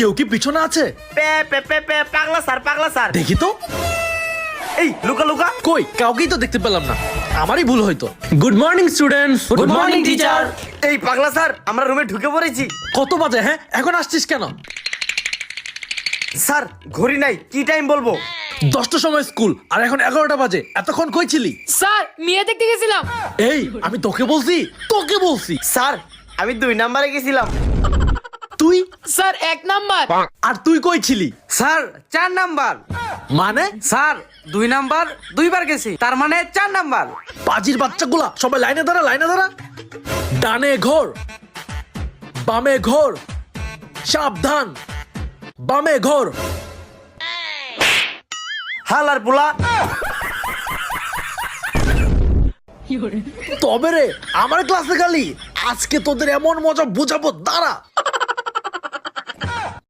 কেউ কি পিছনে আছে? পে পে পে পে পাগলা স্যার দেখি তো। এই লুকা লুকা কই, কাউকেই তো দেখতে পেলাম না। আমারই ভুল হয়তো। Good morning students. Good morning teacher. এই পাগলা স্যার আমরা রুমে ঢুকে পড়েছি। কত বাজে? হ্যাঁ, এখন আসছিস কেন? স্যার ঘড়ি নাই, কি টাইম বলবো? 10টার সময় স্কুল আর এখন 11টা বাজে। এতক্ষণ কই ছিলি? স্যার মেয়ে দেখতে গেছিলাম। এই আমি তোকে বলছি। স্যার আমি 2 নম্বরে গেছিলাম। তুই? Sir 1 number. আর তুই কই ছিলি? Sir 4 number. মানে? স্যার 2 নাম্বার 2 বার গেছি, তার মানে 4 নাম্বার। পাজির বাচ্চাগুলা সবাই লাইনে দাঁড়া। ডানে ঘোর, বামে ঘোর, সাবধান, বামে ঘোর। হালার পোলা। তবে রে, আমার ক্লাসে গালি। আজকে তোদের এমন মজা বুঝাবো, দাঁড়া।